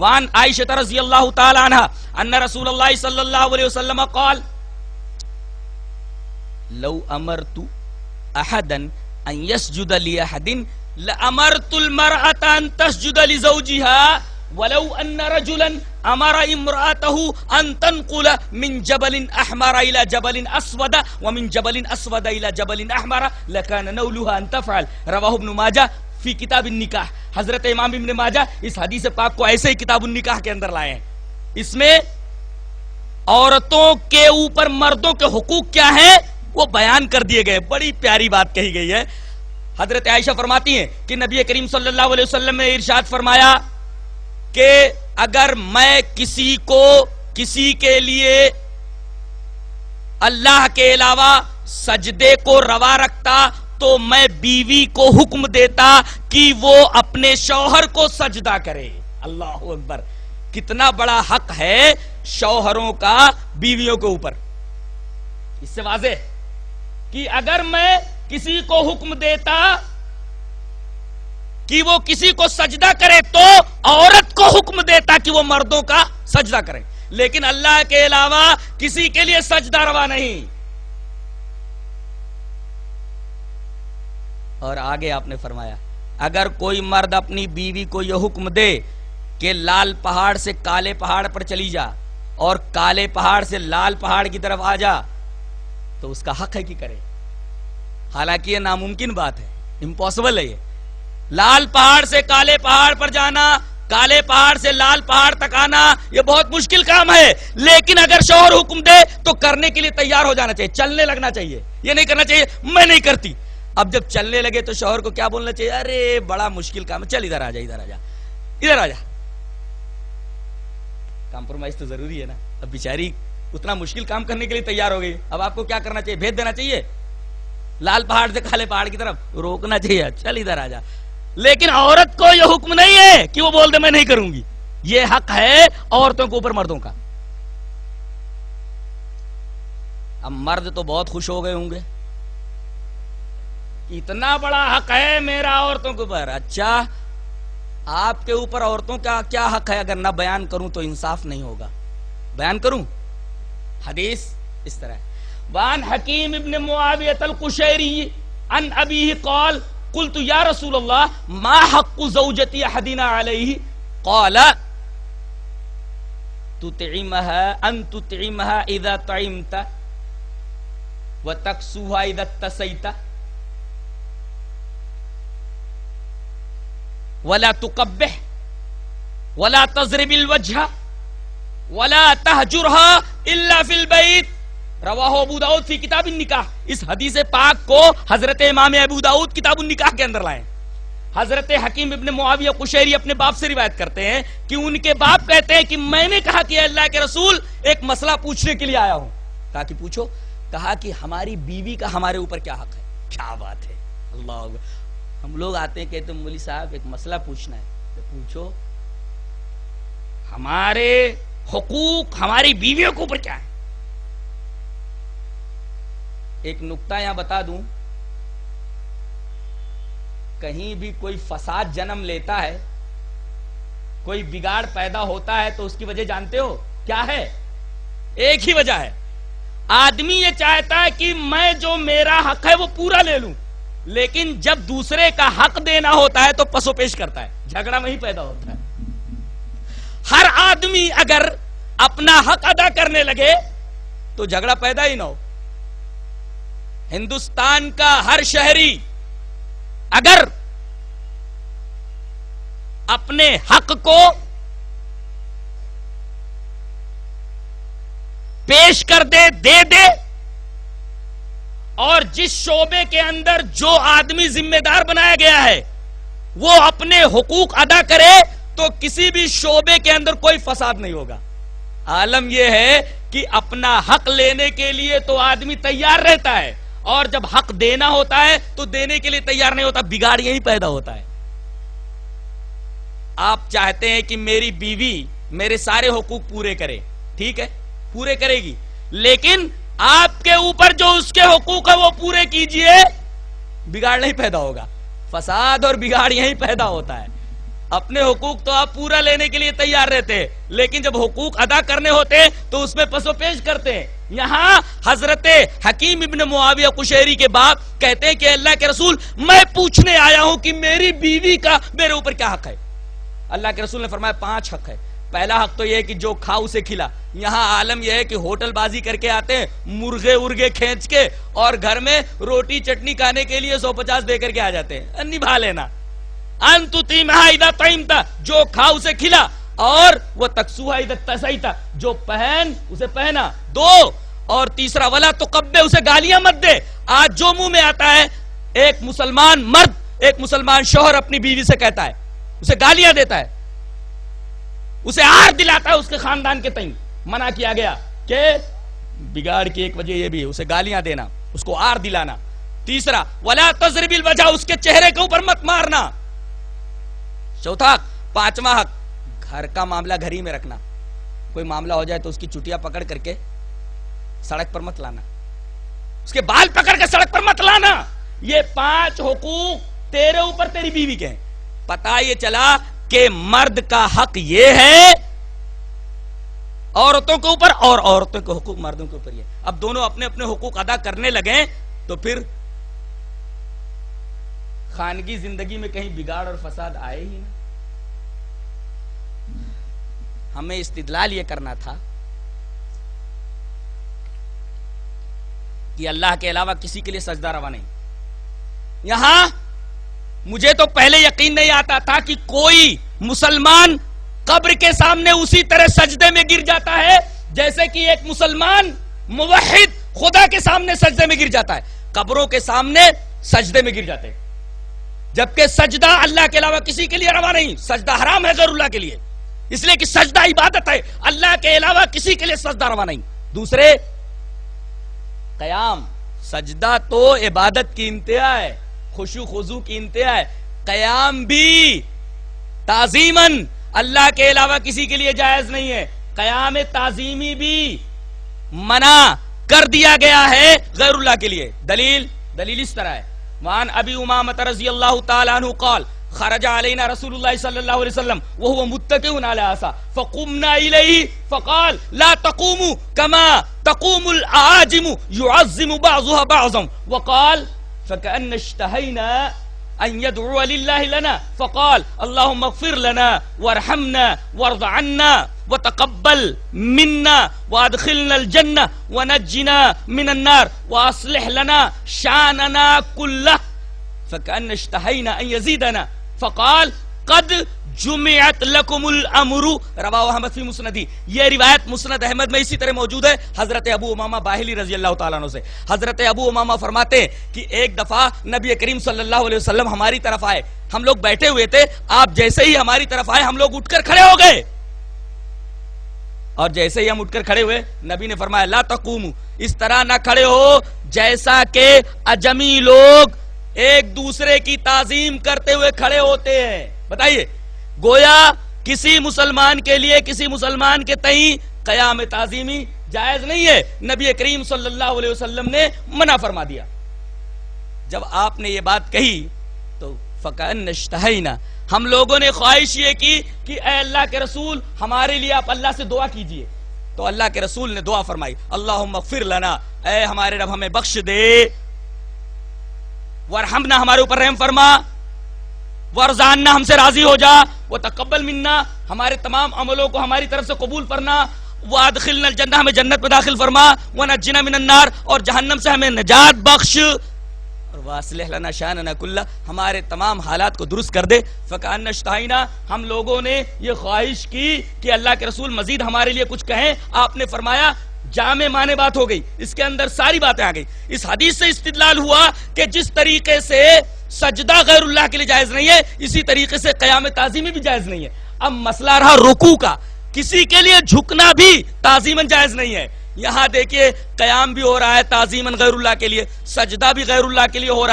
وعن عائشة رضی اللہ تعالی عنہ ان رسول اللہ صلی اللہ علیہ وسلم قال لو امرت احدا ان يسجد لاحد لامرت المرأة ان تسجد لزوجها ولو ان رجلا امر امرأته ان تنقل من جبل احمر الى جبل اسود ومن جبل اسود الى جبل احمر لكان نولها ان تفعل رواه ابن ماجہ فی کتاب النکاح۔ حضرت امام ابن ماجہ اس حدیث پاک کو ایسے ہی کتاب النکاح کے اندر لائے ہیں۔ اس میں عورتوں کے اوپر مردوں کے حقوق کیا ہیں وہ بیان کر دیے گئے۔ بڑی پیاری بات کہی گئی ہے۔ حضرت عائشہ فرماتی ہیں کہ نبی کریم صلی اللہ علیہ وسلم نے ارشاد فرمایا کہ اگر میں کسی کے لیے اللہ کے علاوہ سجدے کو روا رکھتا تو میں بیوی کو حکم دیتا کہ وہ اپنے شوہر کو سجدہ کرے۔ اللہ اکبر، کتنا بڑا حق ہے شوہروں کا بیویوں کے اوپر۔ اس سے واضح کہ اگر میں کسی کو حکم دیتا کہ وہ کسی کو سجدہ کرے تو عورت کو حکم دیتا کہ وہ مردوں کا سجدہ کرے، لیکن اللہ کے علاوہ کسی کے لیے سجدہ روا نہیں۔ اور آگے آپ نے فرمایا اگر کوئی مرد اپنی بیوی کو یہ حکم دے کہ لال پہاڑ سے کالے پہاڑ پر چلی جا اور کالے پہاڑ سے لال پہاڑ کی طرف آ جا تو اس کا حق ہے کہ کرے، حالانکہ یہ ناممکن بات ہے، امپاسبل ہے۔ یہ لال پہاڑ سے کالے پہاڑ پر جانا، کالے پہاڑ سے لال پہاڑ تک آنا یہ بہت مشکل کام ہے، لیکن اگر شوہر حکم دے تو کرنے کے لیے تیار ہو جانا چاہیے، چلنے لگنا چاہیے۔ یہ نہیں کرنا چاہیے میں نہیں کرتی۔ اب جب چلنے لگے تو شوہر کو کیا بولنا چاہیے؟ ارے بڑا مشکل کام ہے، چل ادھر آ جا ادھر آ جا ادھر آ جا۔ کمپرومائز تو ضروری ہے نا۔ اب بیچاری اتنا مشکل کام کرنے کے لیے تیار ہو گئی، اب آپ کو کیا کرنا چاہیے؟ بھیج دینا چاہیے لال پہاڑ سے کالے پہاڑ کی طرف، روکنا چاہیے چل ادھر آ جا۔ لیکن عورت کو یہ حکم نہیں ہے کہ وہ بول دے میں نہیں کروں گی، یہ حق ہے عورتوں کے اوپر مردوں کا۔ اب مرد تو بہت خوش ہو گئے ہوں گے، اتنا بڑا حق ہے میرا عورتوں کے اوپر۔ اچھا آپ کے اوپر عورتوں کا کیا حق ہے؟ اگر نہ بیان کروں تو انصاف نہیں ہوگا، بیان کروں۔ حدیث اس طرح ہے۔ وان حکیم ابن معاویہ القشیری عن ابیہ قال قلت یا رسول اللہ ما حق زوجتی احدنا علیہ قال تطعمها ان تطعمها اذا طعمت وتكسوها اذا اتسيت ولا تقبح ولا تضرب الوجه ولا تهجرها الا في البيت رواہ ابو داؤد فی کتاب النکاح۔ اس حدیث پاک کو حضرت امام ابو داؤد کتاب النکاح کے اندر لائے۔ حضرت حکیم ابن معاویہ قشیری اپنے باپ سے روایت کرتے ہیں کہ ان کے باپ کہتے ہیں کہ میں نے کہا کہ اللہ کے رسول ایک مسئلہ پوچھنے کے لیے آیا ہوں۔ کہا کہ پوچھو۔ کہا کہ ہماری بیوی کا ہمارے اوپر کیا حق ہے؟ کیا بات ہے، اللہ! ہم لوگ آتے ہیں کہتے ہیں مولوی صاحب ایک مسئلہ پوچھنا ہے، تو پوچھو ہمارے حقوق ہماری بیویوں کے اوپر کیا ہے۔ ایک نکتہ یہاں بتا دوں، کہیں بھی کوئی فساد جنم لیتا ہے، کوئی بگاڑ پیدا ہوتا ہے تو اس کی وجہ جانتے ہو کیا ہے؟ ایک ہی وجہ ہے، آدمی یہ چاہتا ہے کہ میں جو میرا حق ہے وہ پورا لے لوں، لیکن جب دوسرے کا حق دینا ہوتا ہے تو پسو پیش کرتا ہے، جھگڑا وہیں پیدا ہوتا ہے۔ ہر آدمی اگر اپنا حق ادا کرنے لگے تو جھگڑا پیدا ہی نہ ہو۔ ہندوستان کا ہر شہری اگر اپنے حق کو پیش کر دے، دے دے، اور جس شعبے کے اندر جو آدمی ذمہ دار بنایا گیا ہے وہ اپنے حقوق ادا کرے تو کسی بھی شعبے کے اندر کوئی فساد نہیں ہوگا۔ عالم یہ ہے کہ اپنا حق لینے کے لیے تو آدمی تیار رہتا ہے، اور جب حق دینا ہوتا ہے تو دینے کے لیے تیار نہیں ہوتا، بگاڑ یہی پیدا ہوتا ہے۔ آپ چاہتے ہیں کہ میری بیوی میرے سارے حقوق پورے کرے، ٹھیک ہے پورے کرے گی، لیکن آپ کے اوپر جو اس کے حقوق ہے وہ پورے کیجئے، بگاڑ نہیں پیدا ہوگا۔ فساد اور بگاڑ یہی پیدا ہوتا ہے۔ اپنے حقوق تو آپ پورا لینے کے لیے تیار رہتے ہیں، لیکن جب حقوق ادا کرنے ہوتے تو اس میں پس و پیش کرتے ہیں۔ یہاں حضرت حکیم ابن معاویہ قشیری کے باپ کہتے ہیں کہ اللہ کے رسول میں پوچھنے آیا ہوں کہ میری بیوی کا میرے اوپر کیا حق ہے۔ اللہ کے رسول نے فرمایا 5 حق ہے۔ پہلا حق تو یہ ہے کہ جو کھا اسے کھلا۔ یہاں عالم یہ ہے کہ ہوٹل بازی کر کے آتے ہیں، مرغے ارغے کھینچ کے، اور گھر میں روٹی چٹنی کھانے کے لیے 150 دے کر کے آ جاتے ہیں، نبھا لینا۔ انتو تیمہا اذا طعمتا، جو کھا اسے کھلا، اور وہ تکسوہا اذا اتسیتا، جو پہن اسے پہنا۔ 2 اور تیسرا ولا تقبہ، اسے گالیاں مت دے۔ آج جو منہ میں آتا ہے، ایک مسلمان مرد ایک مسلمان شوہر اپنی بیوی سے کہتا ہے، اسے گالیاں دیتا ہے، اسے عار دلاتا ہے اس کے خاندان کے تئیں۔ منع کیا گیا کہ بگاڑ کی ایک وجہ یہ بھی ہے، اسے گالیاں دینا، اس کو عار دلانا۔ تیسرا ولا تضرب الوجہ، اس کے چہرے کے اوپر مت مارنا۔ چوتھا 5واں حق، گھر کا معاملہ گھر ہی میں رکھنا۔ کوئی معاملہ ہو جائے تو اس کی چٹیاں پکڑ کر کے سڑک پر مت لانا، اس کے بال پکڑ کے سڑک پر مت لانا۔ یہ 5 حقوق تیرے اوپر تیری بیوی کے ہیں۔ پتہ یہ چلا کہ مرد کا حق یہ ہے عورتوں کے اوپر، اور عورتوں کے حقوق مردوں کے اوپر یہ۔ اب دونوں اپنے اپنے حقوق ادا کرنے لگیں تو پھر خانگی زندگی میں کہیں بگاڑ اور فساد آئے ہی نہ۔ ہمیں استدلال یہ کرنا تھا کہ اللہ کے علاوہ کسی کے لیے سجدہ روا نہیں۔ یہاں مجھے تو پہلے یقین نہیں آتا تھا کہ کوئی مسلمان قبر کے سامنے اسی طرح سجدے میں گر جاتا ہے جیسے کہ ایک مسلمان موحد خدا کے سامنے سجدے میں گر جاتا ہے۔ قبروں کے سامنے سجدے میں گر جاتے ہیں، جبکہ سجدہ اللہ کے علاوہ کسی کے لیے روا نہیں۔ سجدہ حرام ہے غیر اللہ کے لیے، اس لیے کہ سجدہ عبادت ہے، اللہ کے علاوہ کسی کے لیے سجدہ روا نہیں۔ دوسرے قیام، سجدہ تو عبادت کی انتہا ہے، خشوع خضوع کی انتہا ہے۔ قیام بھی تعظیماً اللہ کے علاوہ کسی کے لیے جائز نہیں ہے۔ قیام تعظیمی بھی منع کر دیا گیا ہے غیر اللہ کے لیے۔ دلیل اس طرح ہے، وعن ابی امامۃ رضی اللہ تعالی عنہ قال خرج علینا رسول اللہ صلی اللہ علیہ وسلم وهو متکئ علی عصا فقمنا الیہ فقال لا تقوموا كما تقوم الاعاجم يعظم بعضها بعضا وقال فكأن اشتهينا ان يدعو لله لنا فقال اللهم اغفر لنا وارحمنا وارض عنا وتقبل منا وادخلنا الجنة ونجنا من النار واصلح لنا شاننا كله فكأن اشتهينا ان يزيدنا فقال قد جمعت لکم الامر رواہ احمد فی مسندی۔ یہ روایت مسند احمد میں اسی طرح موجود ہے حضرت ابو امامہ باہلی رضی اللہ تعالیٰ عنہ سے۔ حضرت ابو امامہ فرماتے ہیں کہ ایک دفعہ نبی کریم صلی اللہ علیہ وسلم ہماری طرف آئے، ہم لوگ بیٹھے ہوئے تھے، آپ جیسے ہی ہماری طرف آئے ہم لوگ اٹھ کر کھڑے ہو گئے، اور جیسے ہی ہم اٹھ کر کھڑے ہوئے نبی نے فرمایا لا تقوموا، اس طرح نہ کھڑے ہو جیسا کہ اجمی لوگ ایک دوسرے کی تعظیم کرتے ہوئے کھڑے ہوتے ہیں۔ بتائیے، گویا کسی مسلمان کے لیے کسی مسلمان کے تئیں قیام تعظیمی جائز نہیں ہے، نبی کریم صلی اللہ علیہ وسلم نے منع فرما دیا۔ جب آپ نے یہ بات کہی تو فَكَأَنَّ اشْتَهَيْنَا، ہم لوگوں نے خواہش یہ کی کہ اے اللہ کے رسول ہمارے لیے آپ اللہ سے دعا کیجئے، تو اللہ کے رسول نے دعا فرمائی اللہم اغفر لنا، اے ہمارے رب ہمیں بخش دے، وارحمنا ہمارے اوپر رحم فرما، ورزاننا ہم سے راضی ہو جا، وتقبل منا ہمارے تمام عملوں کو ہماری طرف سے قبول فرما، وادخلنا الجنہ ہمیں جنت میں داخل فرما، ونجنا من النار اور جہنم سے ہمیں نجات بخش، اور واصلح لنا شاننا کلہ ہمارے تمام حالات کو درست کر دے۔ فکأن اشتہینا، ہم لوگوں نے یہ خواہش کی کہ اللہ کے رسول مزید ہمارے لیے کچھ کہیں، آپ نے فرمایا جامع معنی بات ہو گئی، اس کے اندر ساری باتیں آ گئی۔ اس حدیث سے استدلال ہوا کہ جس طریقے سے سجدہ غیر اللہ کے لیے جائز نہیں ہے، اسی طریقے سے قیام تعظیمی بھی جائز نہیں ہے۔ اب مسئلہ رہا رکوع کا، کسی کے لیے جھکنا بھی تعظیماً جائز نہیں ہے۔ یہاں دیکھیے قیام بھی ہو رہا ہے تعظیماً غیر اللہ کے لیے، سجدہ بھی غیر اللہ کے لیے ہو رہا ہے۔